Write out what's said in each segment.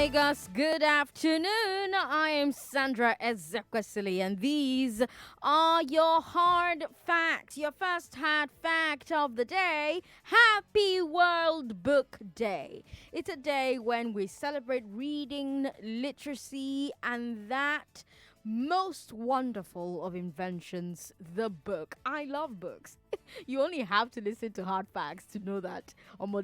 Lagos, good afternoon. I am Sandra Ezekwesili, and these are your hard facts. Your first hard fact of the day. Happy World Book Day. It's a day when we celebrate reading, literacy, and that most wonderful of inventions, the book. I love books. You only have to listen to hard facts to know that.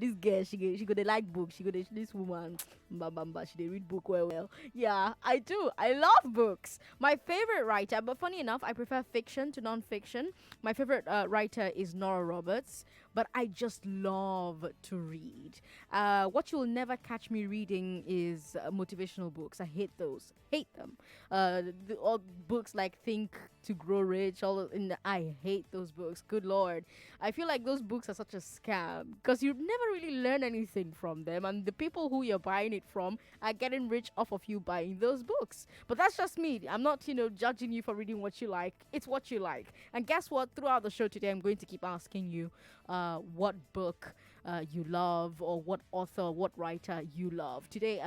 This girl, she go they like books. This woman, bamba, she they read book well. Yeah, I do. I love books. My favorite writer, but funny enough, I prefer fiction to non-fiction. My favorite writer is Nora Roberts, but I just love to read. What you'll never catch me reading is motivational books. I hate those. Hate them. All books like Think to Grow Rich. I hate those books. Good Lord, I feel like those books are such a scam because you never really learn anything from them, and the people who you're buying it from are getting rich off of you buying those books. But that's just me. I'm not, judging you for reading what you like. It's what you like. And guess what? Throughout the show today, I'm going to keep asking you what book you love, or what author, what writer you love. Today,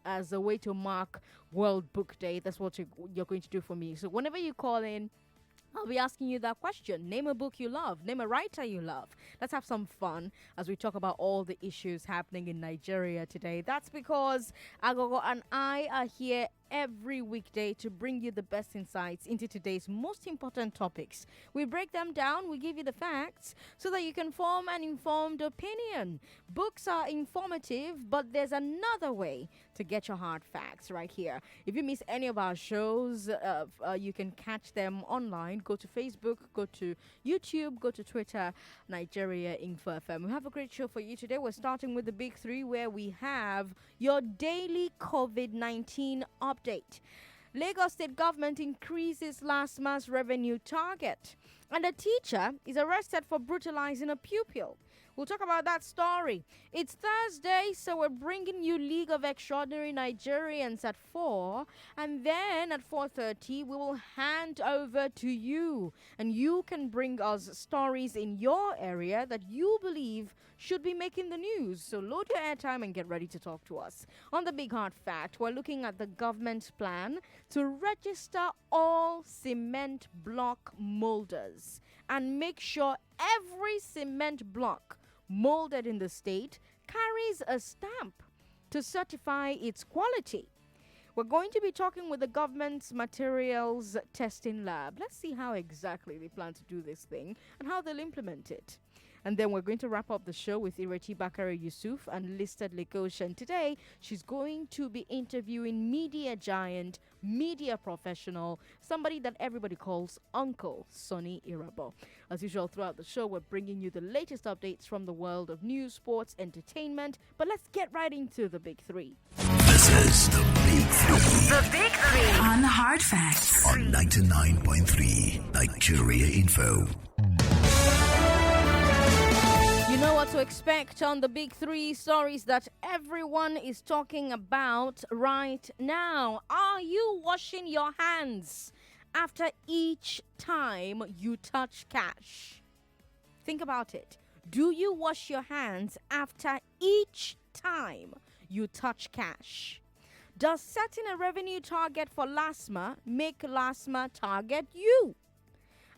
as a way to mark World Book Day, that's what you're going to do for me. So whenever you call in, I'll be asking you that question. Name a book you love. Name a writer you love. Let's have some fun as we talk about all the issues happening in Nigeria today. That's because Aghogho and I are here every weekday to bring you the best insights into today's most important topics. We break them down, we give you the facts so that you can form an informed opinion. Books are informative, but there's another way to get your hard facts right here. If you miss any of our shows, you can catch them online. Go to Facebook, go to YouTube, go to Twitter, Nigeria Info FM. We have a great show for you today. We're starting with the big three, where we have your daily COVID-19 update. Lagos State government increases LASTMA's revenue target, and a teacher is arrested for brutalizing a pupil. We'll talk about that story. It's Thursday, so we're bringing you League of Extraordinary Nigerians at 4. And then at 4:30, we will hand over to you. And you can bring us stories in your area that you believe should be making the news. So load your airtime and get ready to talk to us. On the Big Hard Fact, we're looking at the government's plan to register all cement block molders and make sure every cement block molded in the state carries a stamp to certify its quality. We're going to be talking with the government's materials testing lab. Let's see how exactly they plan to do this thing and how they'll implement it. And then we're going to wrap up the show with Ireti Bakare Yusuf and Listed Lekosha. Today, she's going to be interviewing media giant, media professional, somebody that everybody calls Uncle Sonny Irabo. As usual, throughout the show, we're bringing you the latest updates from the world of news, sports, entertainment. But let's get right into the big three. This is the Big Three. The Big Three. On Hard Facts. On 99.3 Nigeria Info. You know what to expect on the big three stories that everyone is talking about right now. Are you washing your hands after each time you touch cash? Think about it. Do you wash your hands after each time you touch cash? Does setting a revenue target for LASTMA make LASTMA target you?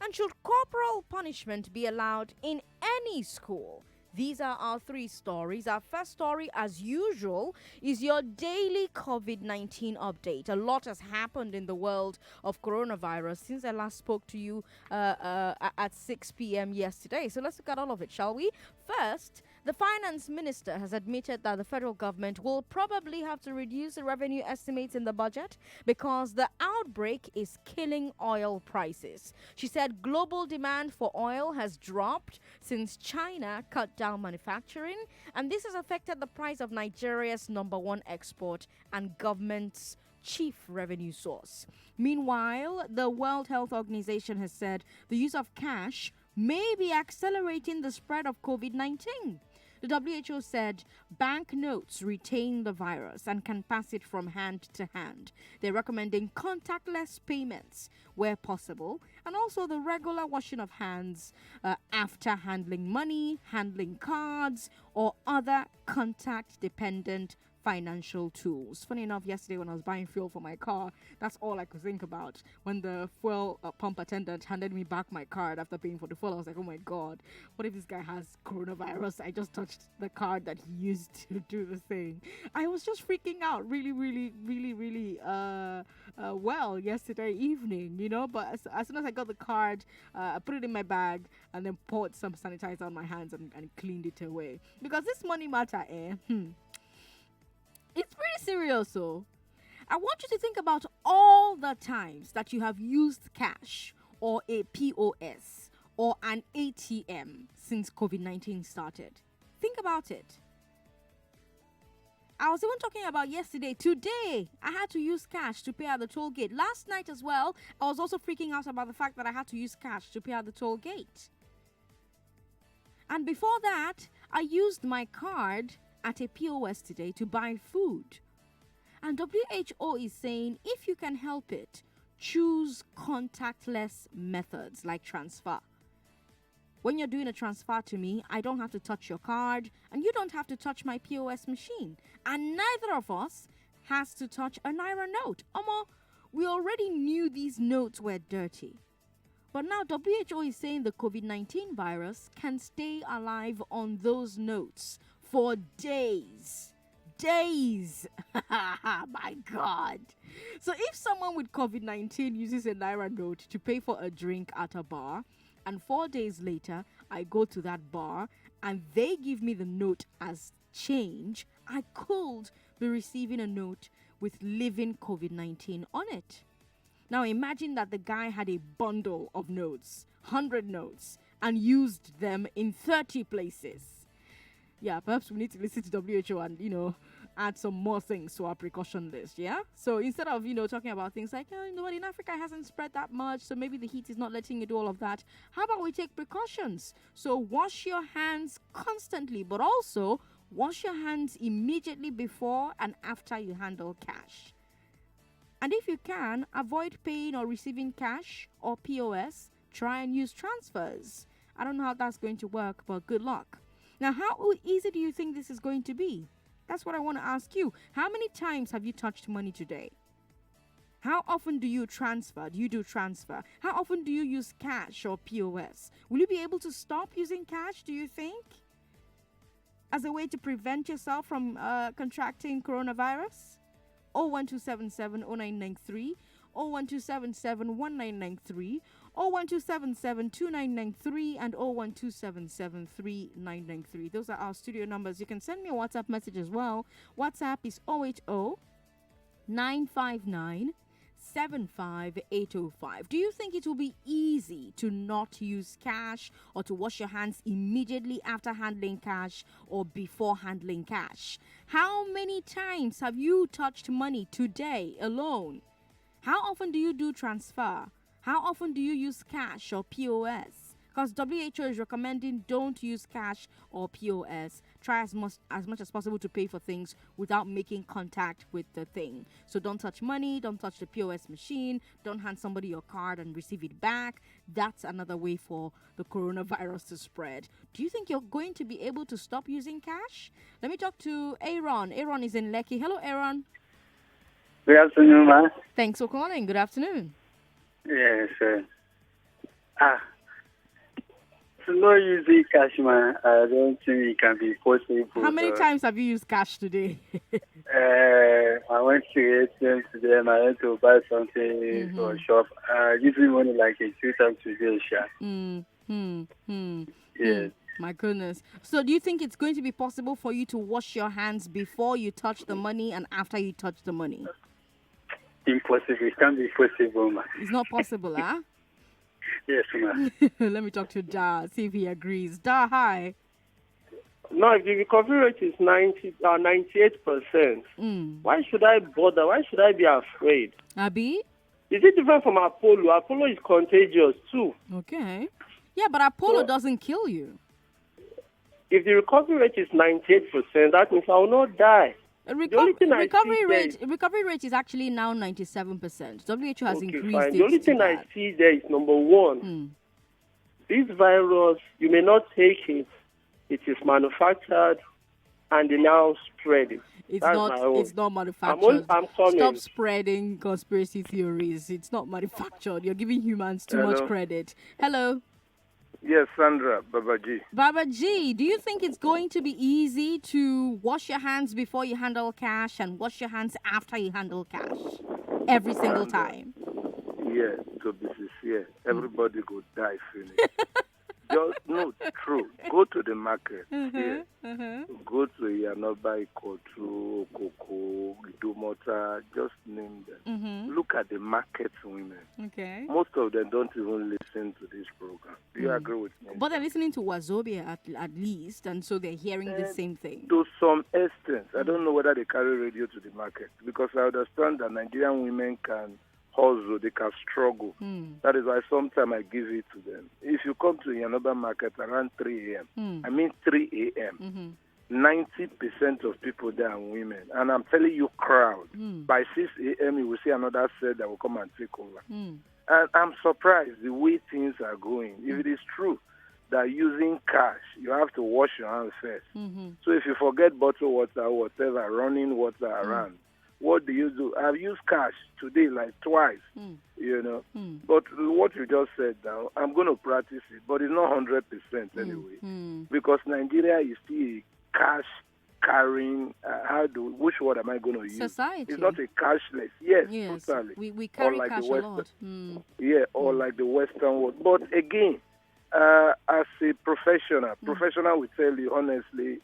And should corporal punishment be allowed in any school? These are our three stories. Our first story, as usual, is your daily COVID-19 update. A lot has happened in the world of coronavirus since I last spoke to you at 6 p.m. yesterday. So let's look at all of it, shall we? First, the finance minister has admitted that the federal government will probably have to reduce the revenue estimates in the budget because the outbreak is killing oil prices. She said global demand for oil has dropped since China cut down manufacturing, and this has affected the price of Nigeria's #1 export and government's chief revenue source. Meanwhile, the World Health Organization has said the use of cash may be accelerating the spread of COVID-19. The WHO said banknotes retain the virus and can pass it from hand to hand. They're recommending contactless payments where possible, and also the regular washing of hands after handling money, handling cards, or other contact-dependent financial tools. Funny enough, yesterday when I was buying fuel for my car, that's all I could think about. When the fuel pump attendant handed me back my card after paying for the fuel, I was like, oh my God, what if this guy has coronavirus? I just touched the card that he used to do the thing. I was just freaking out really well yesterday evening, but as soon as I got the card, I put it in my bag and then poured some sanitizer on my hands and cleaned it away. Because this money matter, it's pretty serious. So I want you to think about all the times that you have used cash or a POS or an ATM since COVID-19 started. Think about it. I was even talking about yesterday. Today, I had to use cash to pay at the toll gate. Last night as well, I was also freaking out about the fact that I had to use cash to pay at the toll gate. And before that, I used my card at a POS today to buy food. And WHO is saying if you can help it, choose contactless methods like transfer. When you're doing a transfer to me, I don't have to touch your card and you don't have to touch my POS machine. And neither of us has to touch a Naira note. We already knew these notes were dirty. But now WHO is saying the COVID-19 virus can stay alive on those notes for days. Days. My God. So if someone with COVID-19 uses a Naira note to pay for a drink at a bar, and 4 days later, I go to that bar and they give me the note as change, I could be receiving a note with living COVID-19 on it. Now imagine that the guy had a bundle of notes, 100 notes, and used them in 30 places. Yeah, perhaps we need to listen to WHO and, add some more things to our precaution list, yeah? So instead of, talking about things like, in Africa it hasn't spread that much, so maybe the heat is not letting you do all of that. How about we take precautions? So wash your hands constantly, but also wash your hands immediately before and after you handle cash. And if you can, avoid paying or receiving cash or POS. Try and use transfers. I don't know how that's going to work, but good luck. Now, how easy do you think this is going to be? That's what I want to ask you. How many times have you touched money today? How often do you transfer? Do you do transfer? How often do you use cash or POS? Will you be able to stop using cash, do you think? As a way to prevent yourself from contracting coronavirus? 01277 0993, 01277 1993, 01277 2993, and 01277 3993. Those are our studio numbers. You can send me a WhatsApp message as well. WhatsApp is 080 959 75805. Do you think it will be easy to not use cash or to wash your hands immediately after handling cash or before handling cash? How many times have you touched money today alone? How often do you do transfer? How often do you use cash or POS? Because WHO is recommending don't use cash or POS. Try as much as possible to pay for things without making contact with the thing. So don't touch money, don't touch the POS machine, don't hand somebody your card and receive it back. That's another way for the coronavirus to spread. Do you think you're going to be able to stop using cash? Let me talk to Aaron. Aaron is in Lekki. Hello, Aaron. Good afternoon, ma. Thanks for calling. Good afternoon. Yes, sir. No using cash, man. I don't think it can be possible. How many times have you used cash today? I went to ATM today and I went to buy something for a shop. Using money like a 2 times today, Yes. My goodness. So do you think it's going to be possible for you to wash your hands before you touch the money and after you touch the money? Impossible. It can't be possible, man. It's not possible, huh? Yes, ma'am. Let me talk to Da, see if he agrees. Da, hi. No, if the recovery rate is 98%, why should I bother? Why should I be afraid? Abi? Is it different from Apollo? Apollo is contagious too. Okay. Yeah, but Apollo doesn't kill you. If the recovery rate is 98%, that means I will not die. Recovery rate is actually now 97%. WHO has increased fine. it. The only thing I see there is number one. This virus, you may not take it. It is manufactured and they now spread it. It's That's not. my own. It's not manufactured. I'm Stop coming. spreading conspiracy theories. It's not manufactured. You're giving humans too much Hello. credit. Hello, Yes, Sandra, Babaji. Baba G. Do you think it's going to be easy to wash your hands before you handle cash and wash your hands after you handle cash every single time? Yeah, to be sincere, everybody go die finish. Just no, true. Go to the market. Yeah. Go to Yanoba, Ikotu, Okoko, Idumota, just name them. Look at the market women. Okay. Most of them don't even listen to this program. Do you agree with me? But they're listening to Wazobia at least, and so they're hearing the same thing. To some extent, I don't know whether they carry radio to the market because I understand that Nigerian women can hustle, they can struggle. That is why sometimes I give it to them. If you come to Yanoba market around 3 a.m., I mean 3 a.m., 90% of people there are women. And I'm telling you, crowd, by 6 a.m., you will see another set that will come and take over. And I'm surprised the way things are going. If it is true that using cash, you have to wash your hands first. So if you forget bottled water or whatever, running water around, what do you do? I've used cash today like twice, you know. But what you just said now, I'm going to practice it, but it's not 100% anyway. Because Nigeria is still a cash carrying, which word am I going to use? Society. It's not a cashless. Yes, totally. We carry like cash a lot. Yeah, or like the Western world. But again, as a professional will tell you honestly,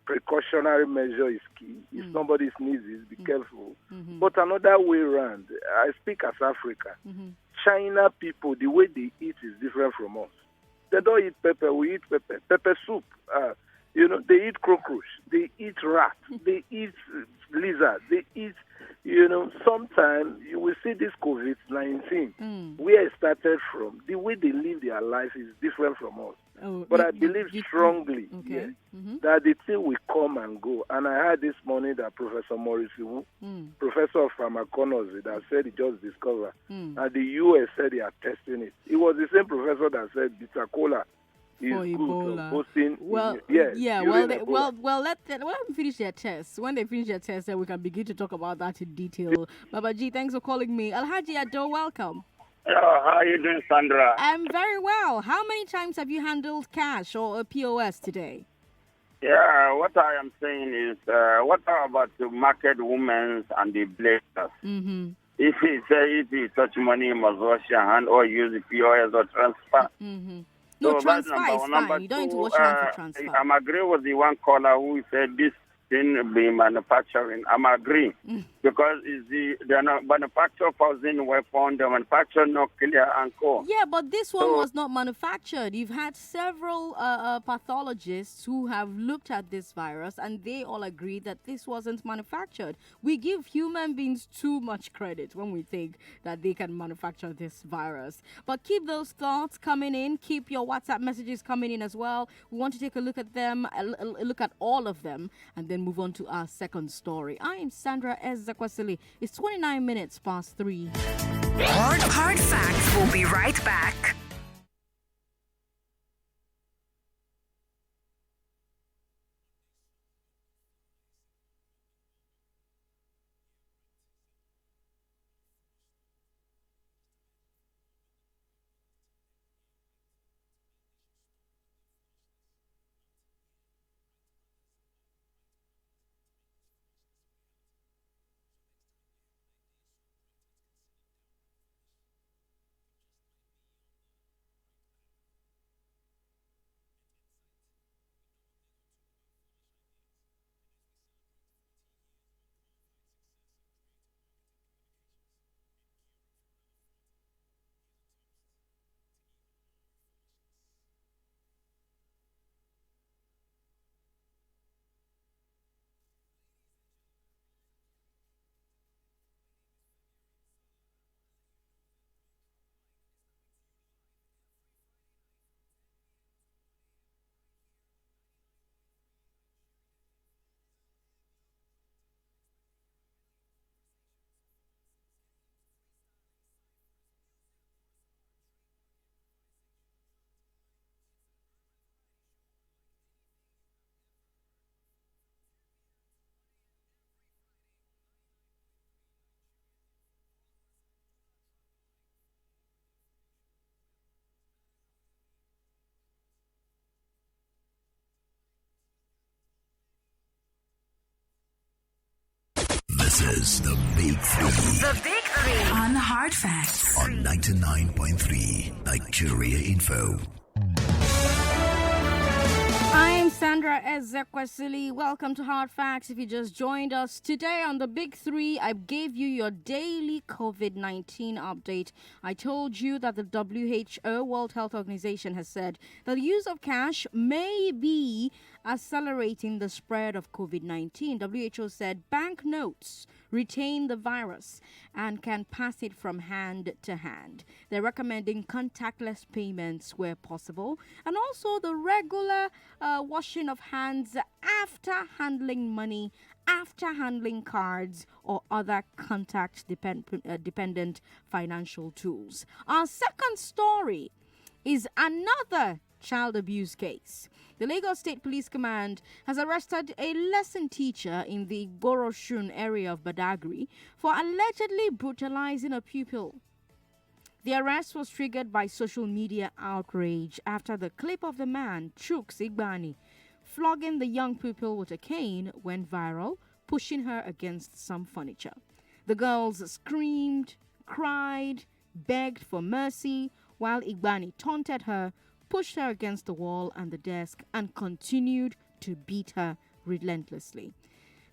precautionary measure is key. If somebody sneezes, be careful. But another way around, I speak as Africa. China people, the way they eat is different from us. They don't eat pepper, we eat pepper. Pepper soup. You know, they eat cockroach, they eat rat, they eat lizard, they eat, you know, sometimes you will see this COVID-19, where it started from, the way they live their life is different from us. But I believe strongly that the thing will come and go. And I heard this morning that Professor Maurice Wu, professor of pharmacology, that said he just discovered, and the US said they are testing it. It was the same professor that said bitter cola is for good Ebola. boosting. Well, Yeah. Well, let them finish their tests. When they finish their tests, then we can begin to talk about that in detail. Baba G, thanks for calling me. Alhaji Ado, welcome. How are you doing, Sandra? I'm very well. How many times have you handled cash or a POS today? Yeah, what I am saying is, what about the market women and the blazers? If you touch money, you must wash your hand or use the POS or transfer. No, So transfer that's is number fine. You don't need to two, wash your hands for transfer. I'm agreeing with the one caller who said this thing be manufacturing. I'm agreeing because it's the manufacture causing weapon, the manufacture nuclear and co. Yeah, but this one was not manufactured. You've had several pathologists who have looked at this virus and they all agree that this wasn't manufactured. We give human beings too much credit when we think that they can manufacture this virus. But keep those thoughts coming in. Keep your WhatsApp messages coming in as well. We want to take a look at them, look at all of them, and then move on to our second story. I am Sandra Ezekwesili. It's 29 minutes past 3. Hard Facts will be right back. enters the Big Three. The Big Three on Hard Facts. On 99.3 Nigeria Info. I'm Sandra Ezekwesili. Welcome to Hard Facts. If you just joined us today on the Big Three, I gave you your daily COVID-19 update. I told you that the WHO, World Health Organization, has said that the use of cash may be accelerating the spread of COVID-19. WHO said banknotes retain the virus and can pass it from hand to hand. They're recommending contactless payments where possible, and also the regular washing of hands after handling money, after handling cards or other contact-dependent financial tools. Our second story is another child abuse case. The Lagos State Police Command has arrested a lesson teacher in the Goroshun area of Badagry for allegedly brutalizing a pupil. The arrest was triggered by social media outrage after the clip of the man, Chuks Igbani, flogging the young pupil with a cane went viral, pushing her against some furniture. The girls screamed, cried, begged for mercy, while Igbani taunted her, pushed her against the wall and the desk, and continued to beat her relentlessly.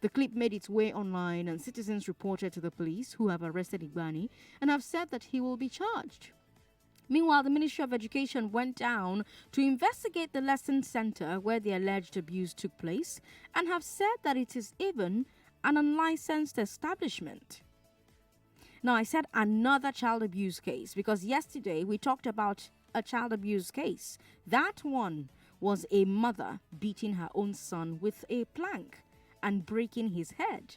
The clip made its way online, and citizens reported to the police, who have arrested Igbani and have said that he will be charged. Meanwhile, the Ministry of Education went down to investigate the lesson center where the alleged abuse took place and have said that it is even an unlicensed establishment. Now, I said another child abuse case because yesterday we talked about a child abuse case. That one was a mother beating her own son with a plank and breaking his head.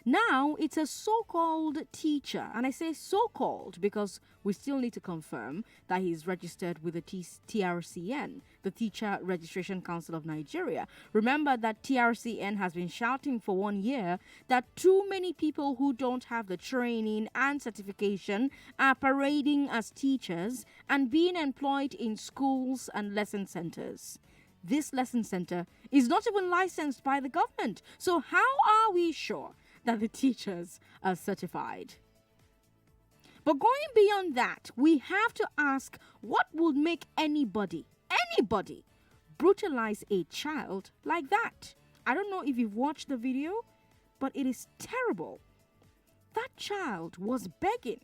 Now it's a so-called teacher, and I say so-called because we still need to confirm that he's registered with the TRCN, the Teacher Registration Council of Nigeria. Remember that TRCN has been shouting for 1 year that too many people who don't have the training and certification are parading as teachers and being employed in schools and lesson centers. This lesson center is not even licensed by the government. So how are we sure that the teachers are certified? But going beyond that, we have to ask what would make anybody brutalize a child like that. I don't know if you've watched the video, but it is terrible. That child was begging.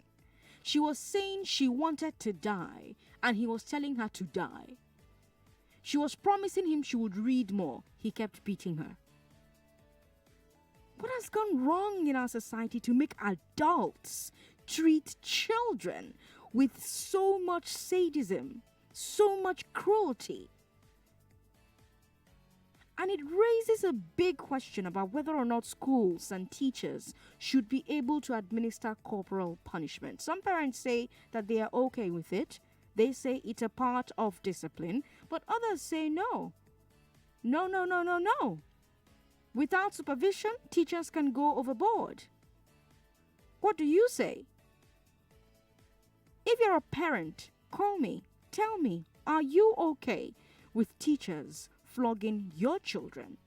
She was saying she wanted to die, and he was telling her to die. She was promising him she would read more. He kept beating her. What has gone wrong in our society to make adults treat children with so much sadism, so much cruelty? And it raises a big question about whether or not schools and teachers should be able to administer corporal punishment. Some parents say that they are okay with it. They say it's a part of discipline, but others say no. No. Without supervision, teachers can go overboard. What do you say? If you're a parent, call me. Tell me, are you okay with teachers flogging your children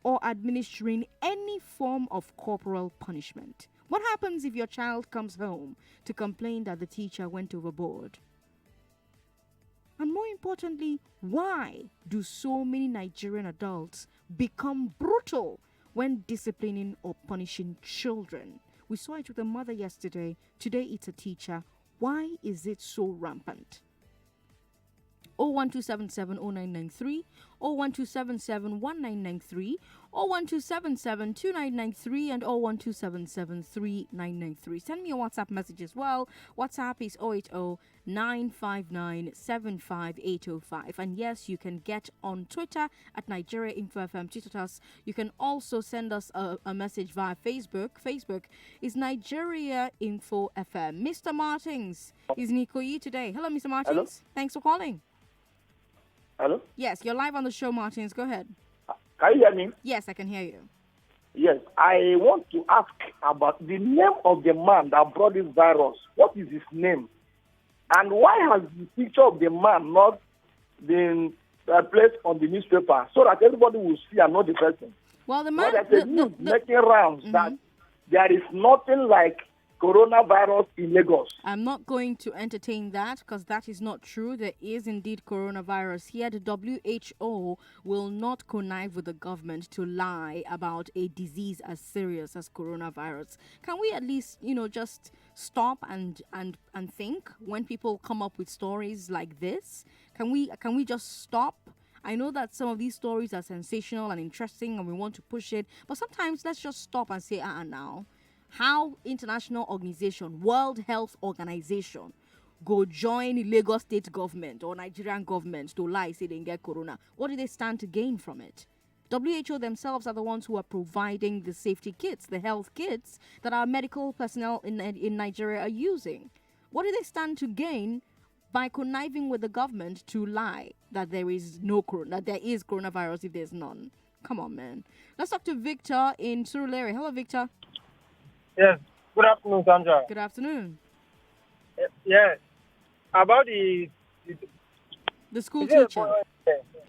or administering any form of corporal punishment? What happens if your child comes home to complain that the teacher went overboard? And more importantly, why do so many Nigerian adults become brutal when disciplining or punishing children? We saw it with a mother yesterday. Today it's a teacher. Why is it so rampant? 012770993, 012771993, 012772993, and 012773993. Send me a WhatsApp message as well. WhatsApp is 080-959-75805. And yes, you can get on Twitter at Nigeria Info FM. Tweet at us. You can also send us a message via Facebook. Facebook is Nigeria Info FM. Mr. Martins is Nikoyi today. Hello, Mr. Martins. Hello? Thanks for calling. Hello? Yes, you're live on the show, Martins. Go ahead. Can you hear me? Yes, I can hear you. Yes, I want to ask about the name of the man that brought this virus. What is his name? And why has the picture of the man not been placed on the newspaper so that everybody will see and know the person? Well, the man... There's a news making rounds that there is nothing like coronavirus in Lagos. I'm not going to entertain that because that is not true. There is indeed coronavirus here. The WHO will not connive with the government to lie about a disease as serious as coronavirus. Can we at least, just stop and think when people come up with stories like this? Can we just stop? I know that some of these stories are sensational and interesting and we want to push it, but sometimes let's just stop and say, now. How international organization, World Health Organization, go join the Lagos state government or Nigerian government to lie, say they get corona? What do they stand to gain from it? WHO themselves are the ones who are providing the safety kits, the health kits that our medical personnel in Nigeria are using. What do they stand to gain by conniving with the government to lie that there is that there is coronavirus if there's none? Come on, man. Let's talk to Victor in Surulere. Hello, Victor. Yes. Good afternoon, Sandra. Good afternoon. Yes. About the school teacher.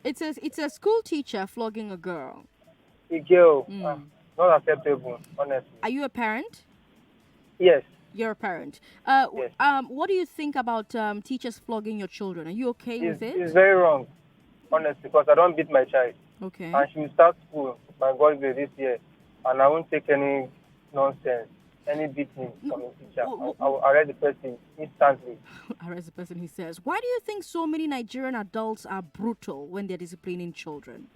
It's a school teacher flogging a girl. A girl. Not acceptable, honestly. Are you a parent? Yes. You're a parent. Yes. What do you think about teachers flogging your children? Are you okay with it? It's very wrong, honestly, because I don't beat my child. Okay. And she will start school, my boys, this year, and I won't take any nonsense. Any beating from a teacher, I'll arrest the person instantly. Arrest the person, he says. Why do you think so many Nigerian adults are brutal when they're disciplining children?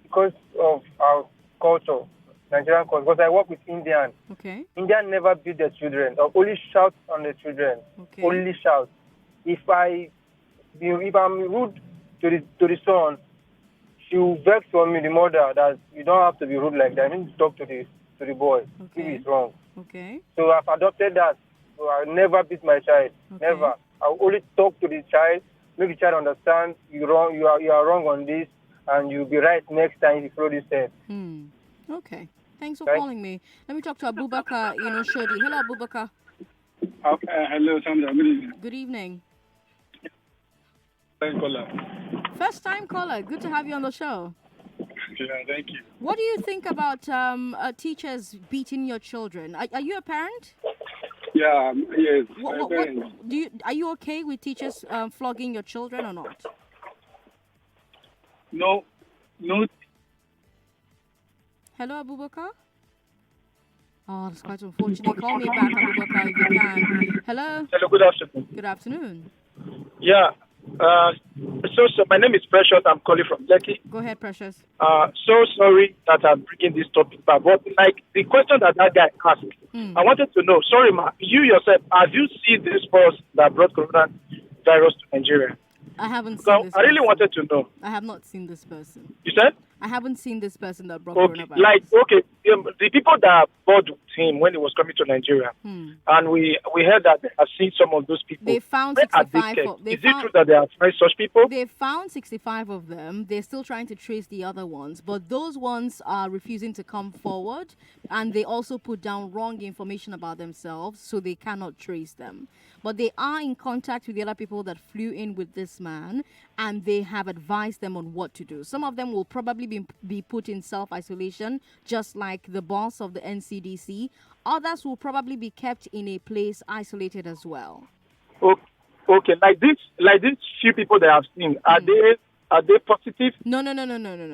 Because of our culture, Nigerian culture. Because I work with Indian. Okay. Indian never beat their children, or only shout on the children. Okay. Only shout. If I'm rude to the son, she will vex on me, the mother, that you don't have to be rude like that. I need to talk to the boy. Okay. If he's wrong. Okay. So I've adopted that. So I'll never beat my child. Okay. Never. I'll only talk to the child, make the child understand you are wrong on this, and you'll be right next time if you follow this step. Okay. Thanks for calling me. Let me talk to Abubakar in Oshodi. Hello, Abubakar. Hello, Sandra. Good evening. Good evening. First First time time caller. caller. Good to have you on the show. Yeah, thank you. What do you think about teachers beating your children? Are you a parent? Yeah, yes. Are you okay with teachers flogging your children or not? No. Hello, Abubakar? Oh, that's quite unfortunate. Call me back, Abubakar, if you can. Hello? Hello, good afternoon. Good afternoon. Yeah. So my name is Precious. I'm calling from Lekki. Go ahead, Precious. So sorry that I'm bringing this topic back, but like the question that guy asked, I wanted to know. Sorry, ma, you yourself, have you seen this bus that brought coronavirus to Nigeria? I haven't seen this I really person. wanted to know. I have not seen this person. You said? I haven't seen this person that brought Okay, coronavirus. the people that are bored with him when he was coming to Nigeria, and we heard that they have seen some of those people. They found Where are 65. they kept? Is it true that they have tried such people? They found 65 of them. They're still trying to trace the other ones, but those ones are refusing to come forward, and they also put down wrong information about themselves, so they cannot trace them. But they are in contact with the other people that flew in with this man, and they have advised them on what to do. Some of them will probably be put in self-isolation, just like the boss of the NCDC. Others will probably be kept in a place isolated as well. Okay, like this few people that I've seen, are they positive? No.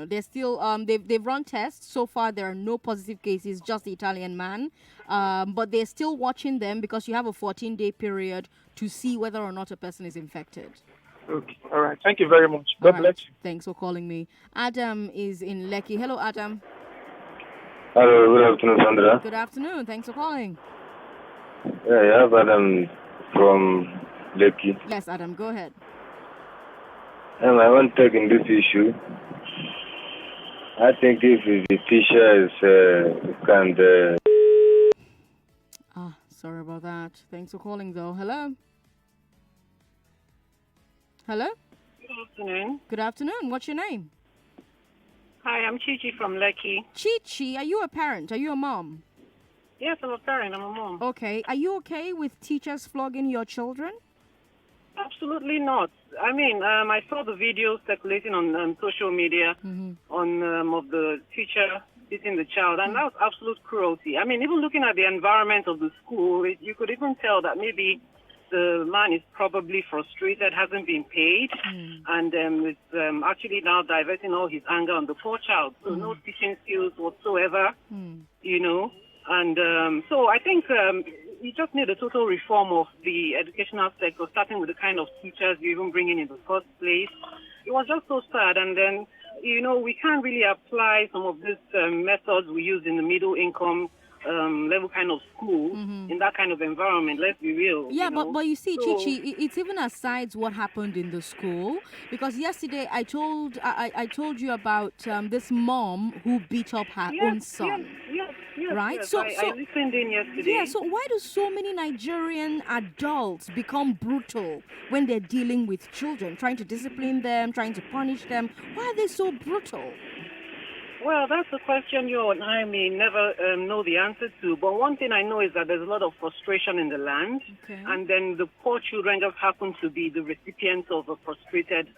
They're still they've run tests. So far there are no positive cases, just the Italian man. But they're still watching them because you have a 14-day period to see whether or not a person is infected. Okay, all right. Thank you very much. God bless you. Thanks for calling me. Adam is in Lekki. Hello, Adam. Hello, good afternoon, Sandra. Good afternoon. Thanks for calling. Yeah, Adam from Lekki. Yes, Adam, go ahead. I want to take in this issue. I think if the teacher is Sorry about that. Thanks for calling, though. Hello? Hello? Good afternoon. Good afternoon. What's your name? Hi, I'm Chichi from Lekki. Chichi, are you a parent? Are you a mom? Yes, I'm a parent. I'm a mom. Okay. Are you okay with teachers flogging your children? Absolutely not. I mean, I saw the videos circulating on social media of the teacher beating the child, and that was absolute cruelty. I mean, even looking at the environment of the school, you could even tell that maybe the man is probably frustrated, hasn't been paid, and is actually now diverting all his anger on the poor child. So no teaching skills whatsoever, you know. And so I think you just need a total reform of the educational sector, starting with the kind of teachers you even bring in the first place. It was just so sad. And then, you know, we can't really apply some of these methods we use in the middle income level kind of school in that kind of environment. Let's be real. Yeah, you know? but you see, Chichi, it's even aside what happened in the school, because yesterday I told you about this mom who beat up her own son. Yes, right? Yes. So I listened in yesterday. Yeah, so why do so many Nigerian adults become brutal when they're dealing with children, trying to discipline them, trying to punish them? Why are they so brutal? Well, that's a question you and I may never know the answer to. But one thing I know is that there's a lot of frustration in the land. Okay. And then the poor children just happen to be the recipients of a frustrated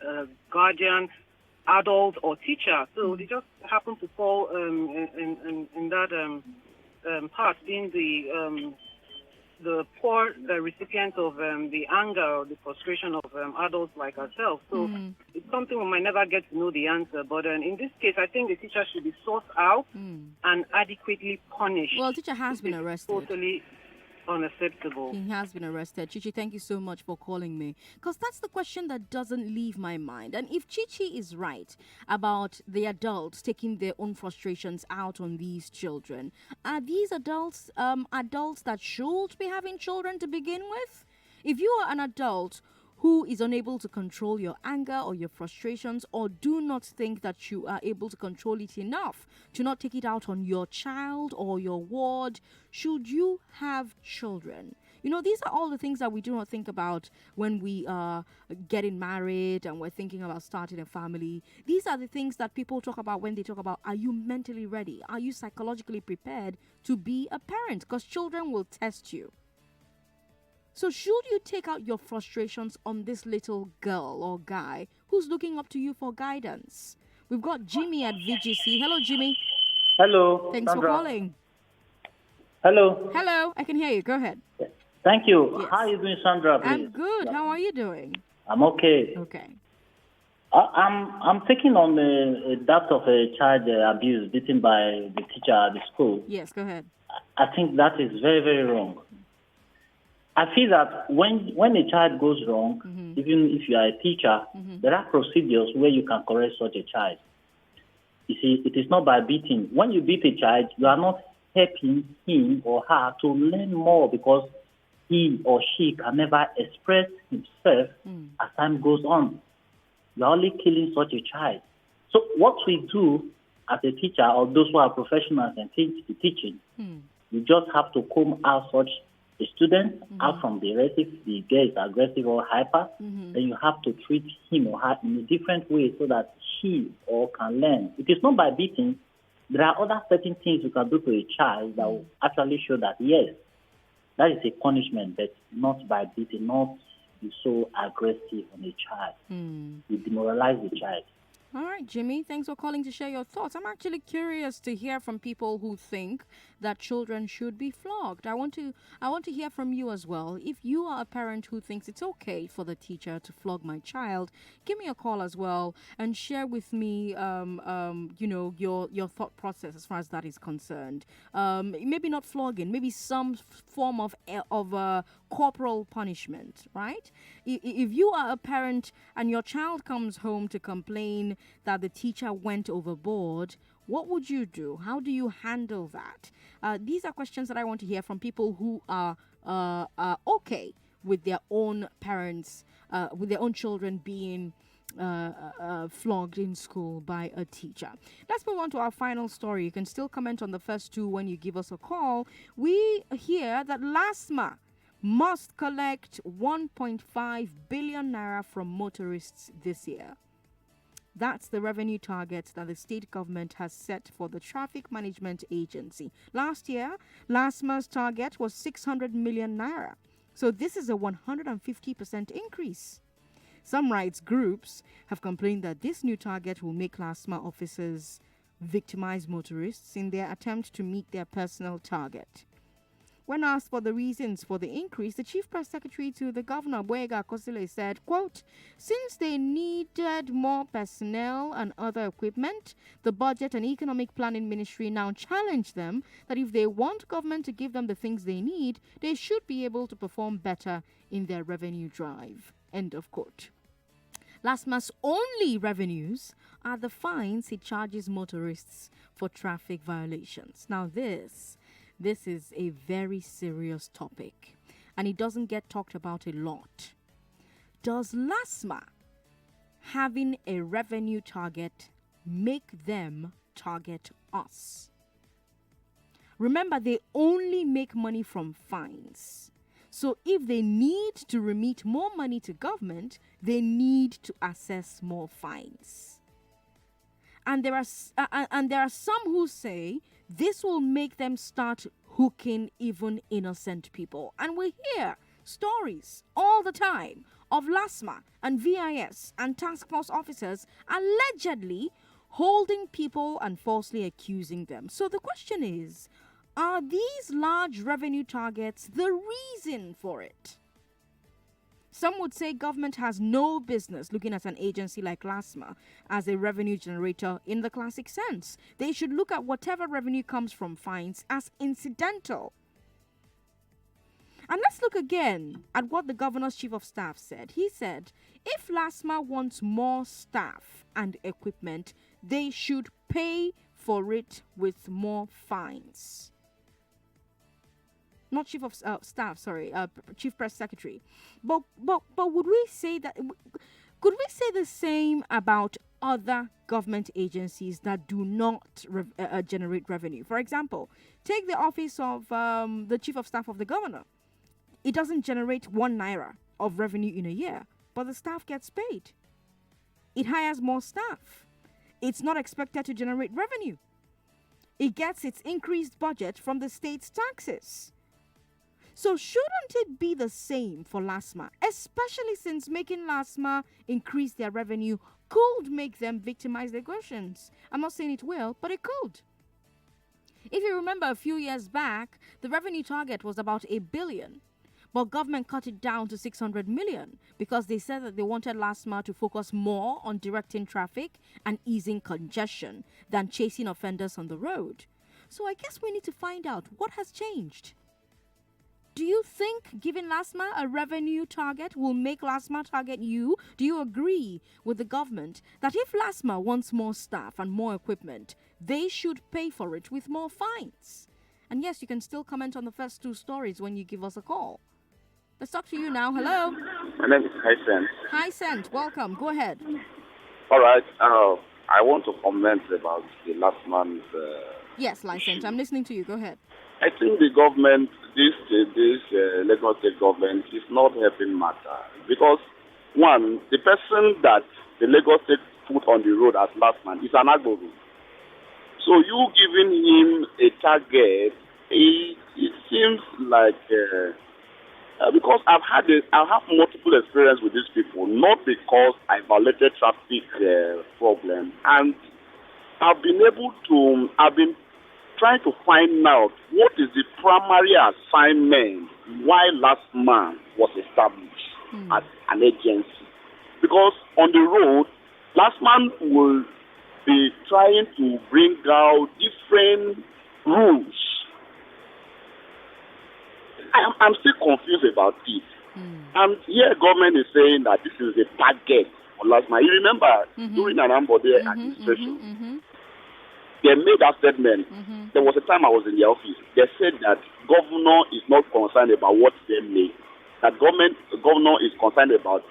guardian, adult, or teacher. So they just happen to fall in that part, being the poor recipient of the anger or the frustration of adults like ourselves. So it's something we might never get to know the answer. But in this case, I think the teacher should be sought out and adequately punished. Well, the teacher has been arrested. Totally unacceptable. He has been arrested. Chichi, thank you so much for calling me. Because that's the question that doesn't leave my mind. And if Chichi is right about the adults taking their own frustrations out on these children, are these adults adults that should be having children to begin with? If you are an adult who is unable to control your anger or your frustrations, or do not think that you are able to control it enough to not take it out on your child or your ward, should you have children? You know, these are all the things that we do not think about when we are getting married and we're thinking about starting a family. These are the things that people talk about when they talk about, are you mentally ready? Are you psychologically prepared to be a parent? Because children will test you. So should you take out your frustrations on this little girl or guy who's looking up to you for guidance? We've got Jimmy at VGC. Hello, Jimmy. Hello. Thanks Sandra. for calling. Hello. Hello. I can hear you. Go ahead. Thank you. Yes. How are you doing, Sandra? Please? I'm good. How are you doing? I'm okay. Okay. I'm taking on that of a child abuse beaten by the teacher at the school. Yes, go ahead. I think that is very, very wrong. I feel that when a child goes wrong, even if you are a teacher, there are procedures where you can correct such a child. You see, it is not by beating. When you beat a child, you are not helping him or her to learn more, because he or she can never express himself as time goes on. You are only killing such a child. So what we do as a teacher, or those who are professionals and teaching, you just have to comb out such a student out from the rest. If the girl is aggressive or hyper, then you have to treat him or her in a different way so that she or can learn. It is not by beating. There are other certain things you can do to a child that will actually show that, yes, that is a punishment, but not by beating, not be so aggressive on a child. You demoralize the child. All right, Jimmy, thanks for calling to share your thoughts. I'm actually curious to hear from people who think that children should be flogged. I want to hear from you as well. If you are a parent who thinks it's okay for the teacher to flog my child, give me a call as well and share with me, your thought process as far as that is concerned. Maybe not flogging, maybe some form of corporal punishment, right? If you are a parent and your child comes home to complain that the teacher went overboard, what would you do? How do you handle that? These are questions that I want to hear from people who are okay with their own parents, with their own children being flogged in school by a teacher. Let's move on to our final story. You can still comment on the first two when you give us a call. We hear that LASTMA must collect 1.5 billion naira from motorists this year. That's the revenue target that the state government has set for the Traffic Management Agency. Last year, LASTMA's target was 600 million naira. So this is a 150% increase. Some rights groups have complained that this new target will make LASTMA officers victimize motorists in their attempt to meet their personal target. When asked for the reasons for the increase, the Chief Press Secretary to the Governor, Aghogho Oboh, said, quote, since they needed more personnel and other equipment, the Budget and Economic Planning Ministry now challenge them that if they want government to give them the things they need, they should be able to perform better in their revenue drive. End of quote. LASTMA's only revenues are the fines it charges motorists for traffic violations. Now this is a very serious topic, and it doesn't get talked about a lot. Does LASTMA having a revenue target make them target us? Remember, they only make money from fines. So if they need to remit more money to government, they need to assess more fines. And there are some who say this will make them start hooking even innocent people. And we hear stories all the time of LASTMA and VIS and task force officers allegedly holding people and falsely accusing them. So the question is, are these large revenue targets the reason for it? Some would say government has no business looking at an agency like LASTMA as a revenue generator in the classic sense. They should look at whatever revenue comes from fines as incidental. And let's look again at what the governor's chief of staff said. He said, if LASTMA wants more staff and equipment, they should pay for it with more fines. Not chief of staff, sorry, chief press secretary. But would we say that? Could we say the same about other government agencies that do not generate revenue? For example, take the office of the chief of staff of the governor. It doesn't generate 1 naira of revenue in a year, but the staff gets paid. It hires more staff. It's not expected to generate revenue. It gets its increased budget from the state's taxes. So shouldn't it be the same for LASTMA, especially since making LASTMA increase their revenue could make them victimize their questions? I'm not saying it will, but it could. If you remember a few years back, the revenue target was about 1 billion, but government cut it down to 600 million because they said that they wanted LASTMA to focus more on directing traffic and easing congestion than chasing offenders on the road. So I guess we need to find out what has changed. Do you think giving LASTMA a revenue target will make LASTMA target you? Do you agree with the government that if LASTMA wants more staff and more equipment, they should pay for it with more fines? And yes, you can still comment on the first 2 stories when you give us a call. Let's talk to you now. Hello. My name is Hysent. Hysent, welcome. Go ahead. All right. I want to comment about the last month. Yes, Hysent, I'm listening to you. Go ahead. I think the government, this Lagos State government, is not helping matter because, one, the person that the Lagos State put on the road as last man is an Aghogho. So you giving him a target, it seems like because I've had multiple experience with these people, not because I violated traffic problem, and I've been trying to find out what is the primary assignment why LASTMA was established as an agency. Because on the road, LASTMA will be trying to bring out different rules. I'm still confused about it. And here government is saying that this is a target for LASTMA. You remember during an Ambode administration, they made that statement. There was a time I was in the office. They said that governor is not concerned about what they make. That governor is concerned about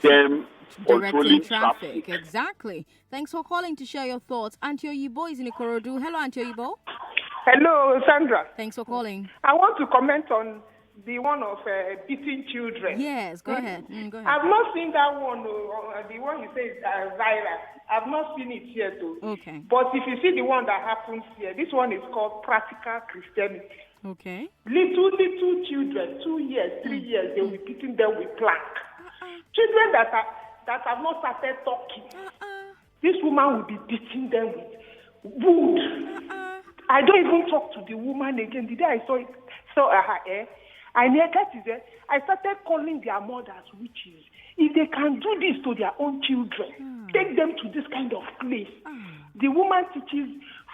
them controlling traffic. Exactly. Thanks for calling to share your thoughts. Auntie Oyibo is in Ikorodu. Hello, Auntie Oyibo. Hello, Sandra. Thanks for calling. I want to comment on the one of beating children. Yes, go ahead. Go ahead. I've not seen that one. The one you say is viral. I've not seen it here too. Okay. But if you see the one that happens here, this one is called practical Christianity. Okay. Little children, 2 years, 3 years, they will be beating them with plank. Children that have not started talking. This woman will be beating them Wood. I don't even talk to the woman again. The day I saw her hair, I started calling their mothers witches. If they can do this to their own children, take them to this kind of place. The woman teaches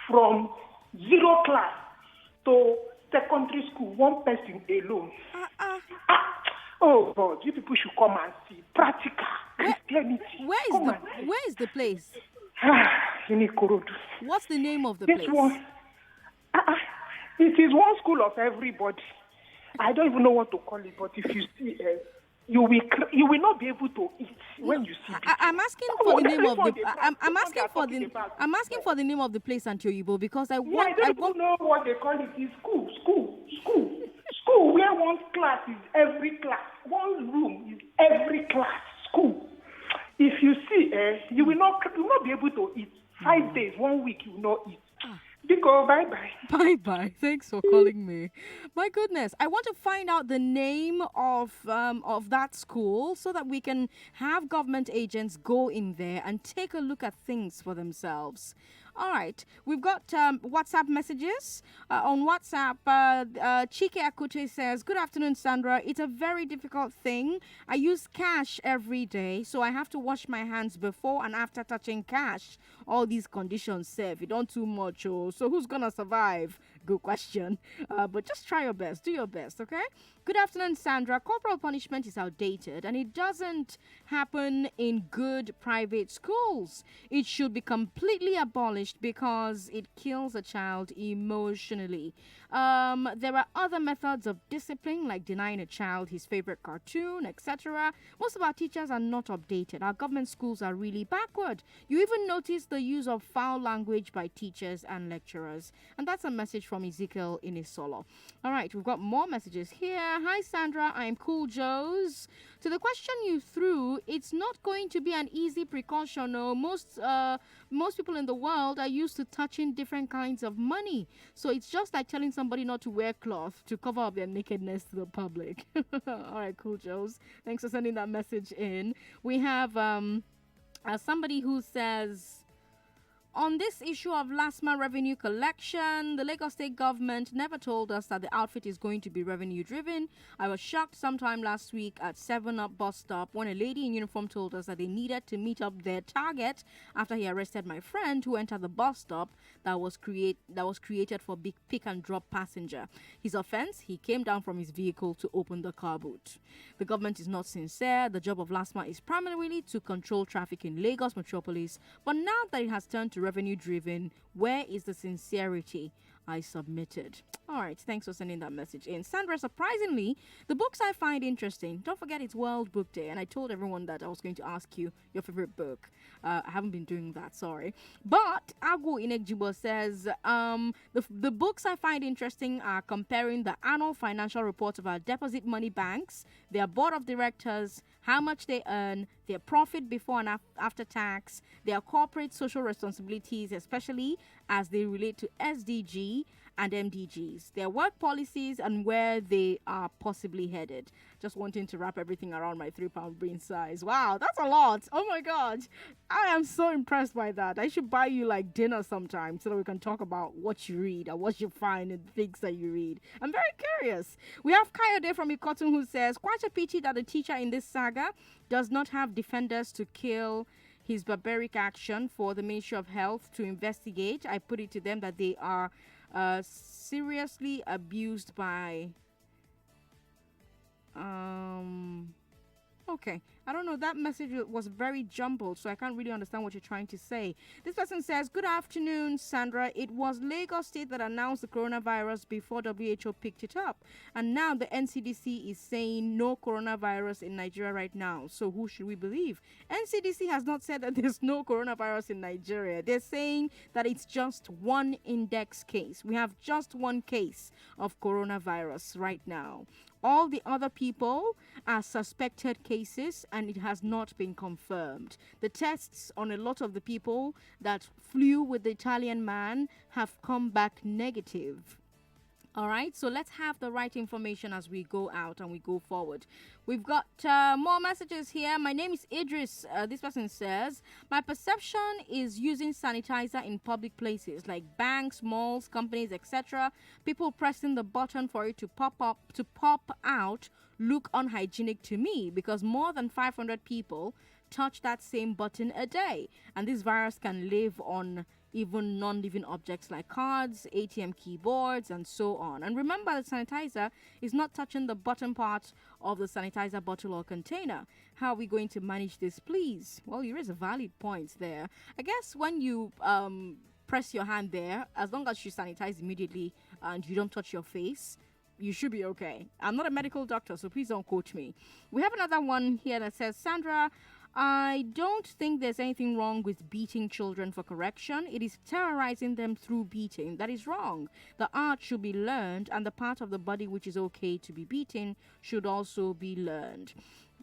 from 0 class to secondary school, one person alone. Oh God, you people should come and see practical Christianity. Where is the place? In Ikorodu. What's the name of the This place? one. It is one school of everybody. I don't even know what to call it, but if you see, you will not be able to eat when you see. I'm asking for the name of the. I'm asking for the. I'm asking for the name of the place, Antioyibo, because I want. I don't know what they call it. It's school where one class is every class, one room is every class. School. If you see, you will not be able to eat. 5 days, 1 week, you will not eat. Biko, bye-bye. Bye-bye. Thanks for calling me. My goodness. I want to find out the name of that school so that we can have government agents go in there and take a look at things for themselves. All right. We've got WhatsApp messages. On WhatsApp, Chike Akute says, "Good afternoon, Sandra. It's a very difficult thing. I use cash every day, so I have to wash my hands before and after touching cash. All these conditions say, if you don't too much, so who's going to survive?" Good question. But just try your best. Do your best, okay? Good afternoon, Sandra. Corporal punishment is outdated and it doesn't happen in good private schools. It should be completely abolished because it kills a child emotionally. There are other methods of discipline like denying a child his favorite cartoon, etc. Most of our teachers are not updated. Our government schools are really backward. You even notice the use of foul language by teachers and lecturers. And that's a message from Ezekiel Inisolo. All right, we've got more messages here. Hi, Sandra. I'm Cool Joes. To the question you threw, it's not going to be an easy precaution. No, most people in the world are used to touching different kinds of money. So it's just like telling somebody not to wear cloth to cover up their nakedness to the public. All right, Cool Joes. Thanks for sending that message in. We have somebody who says, on this issue of LASTMA revenue collection, the Lagos State government never told us that the outfit is going to be revenue driven. I was shocked sometime last week at 7-Up bus stop when a lady in uniform told us that they needed to meet up their target after he arrested my friend who entered the bus stop that was created for big pick and drop passenger. His offense, he came down from his vehicle to open the car boot. The government is not sincere. The job of LASTMA is primarily to control traffic in Lagos metropolis, but now that it has turned to revenue driven, where is the sincerity? I submitted. All right, thanks for sending that message in. Sandra, surprisingly, the books I find interesting, don't forget it's World Book Day, and I told everyone that I was going to ask you your favorite book. I haven't been doing that, sorry. But Aghogho Oboh says, the books I find interesting are comparing the annual financial reports of our deposit money banks, their board of directors, how much they earn, their profit before and after tax, their corporate social responsibilities, especially as they relate to SDG and MDGs, their work policies, and where they are possibly headed. Just wanting to wrap everything around my 3-pound brain size. Wow, that's a lot. Oh my God. I am so impressed by that. I should buy you like dinner sometime so that we can talk about what you read and what you find in the things that you read. I'm very curious. We have Kayode from Ikotun who says, quite a pity that the teacher in this saga does not have defenders to kill his barbaric action for the Ministry of Health to investigate. I put it to them that they are seriously abused by okay, I don't know, that message was very jumbled, so I can't really understand what you're trying to say. This person says, good afternoon, Sandra. It was Lagos State that announced the coronavirus before WHO picked it up, and now the NCDC is saying no coronavirus in Nigeria right now. So who should we believe? NCDC has not said that there's no coronavirus in Nigeria. They're saying that it's just one index case. We have just one case of coronavirus right now. All the other people are suspected cases and it has not been confirmed. The tests on a lot of the people that flew with the Italian man have come back negative. All right, so let's have the right information as we go out and we go forward. We've got more messages here. My name is Idris. This person says, my perception is using sanitizer in public places like banks, malls, companies, etc. People pressing the button for it to pop out look unhygienic to me because more than 500 people touch that same button a day, and this virus can live on even non-living objects like cards, ATM keyboards, and so on. And remember, the sanitizer is not touching the bottom part of the sanitizer bottle or container. How are we going to manage this, please? Well, you raise a valid point there. I guess when you press your hand there, as long as you sanitize immediately and you don't touch your face, you should be okay. I'm not a medical doctor, so please don't quote me. We have another one here that says, Sandra, I don't think there's anything wrong with beating children for correction. It is terrorizing them through beating. That is wrong. The art should be learned, and the part of the body which is okay to be beaten should also be learned.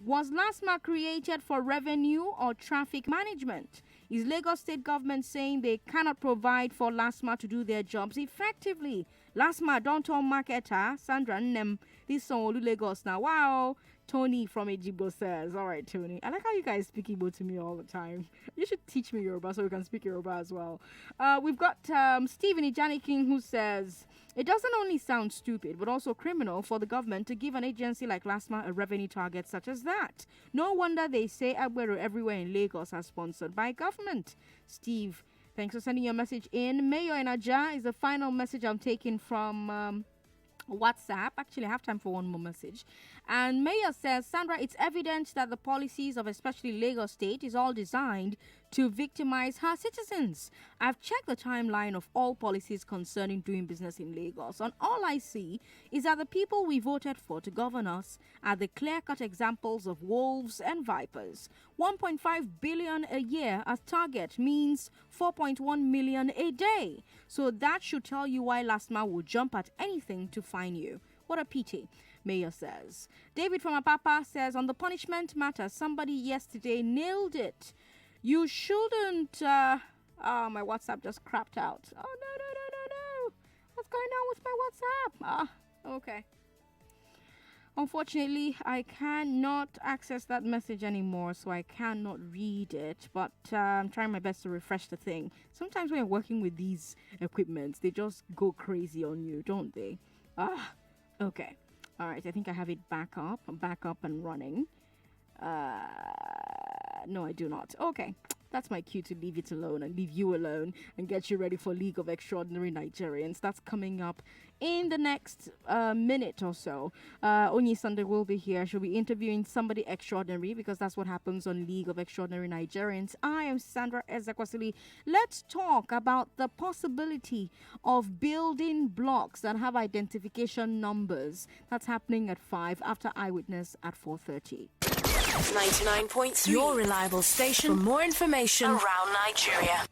Was LASTMA created for revenue or traffic management? Is Lagos State government saying they cannot provide for LASTMA to do their jobs effectively? LASTMA, don't tell marketer, Sandra Nem, this song Lagos now. Wow. Tony from Ejigbo says, all right, Tony, I like how you guys speak Igbo to me all the time. You should teach me Yoruba so we can speak Yoruba as well. We've got Stephen Ijani King who says, it doesn't only sound stupid, but also criminal for the government to give an agency like LASTMA a revenue target such as that. No wonder they say Agbero everywhere in Lagos are sponsored by government. Steve, thanks for sending your message in. Mayo Enaja is the final message I'm taking from WhatsApp. Actually, I have time for one more message. And Mayor says, Sandra, it's evident that the policies of especially Lagos State is all designed to victimize her citizens. I've checked the timeline of all policies concerning doing business in Lagos, and all I see is that the people we voted for to govern us are the clear-cut examples of wolves and vipers. 1.5 billion a year as target means 4.1 million a day. So that should tell you why LASTMA will jump at anything to find you. What a pity, Mayor says. David from Apapa says, on the punishment matter, somebody yesterday nailed it. You shouldn't... my WhatsApp just crapped out. Oh, no. What's going on with my WhatsApp? Okay. Unfortunately, I cannot access that message anymore, so I cannot read it. But I'm trying my best to refresh the thing. Sometimes when you're working with these equipments, they just go crazy on you, don't they? Okay. All right, I think I have it back up and running. No, I do not. Okay. That's my cue to leave it alone and leave you alone and get you ready for League of Extraordinary Nigerians. That's coming up in the next minute or so. Onyi Sunday will be here. She'll be interviewing somebody extraordinary because that's what happens on League of Extraordinary Nigerians. I am Sandra Ezekwesili. Let's talk about the possibility of building blocks that have identification numbers. That's happening at 5 after Eyewitness at 4:30. 99.3, your reliable station for more information around Nigeria.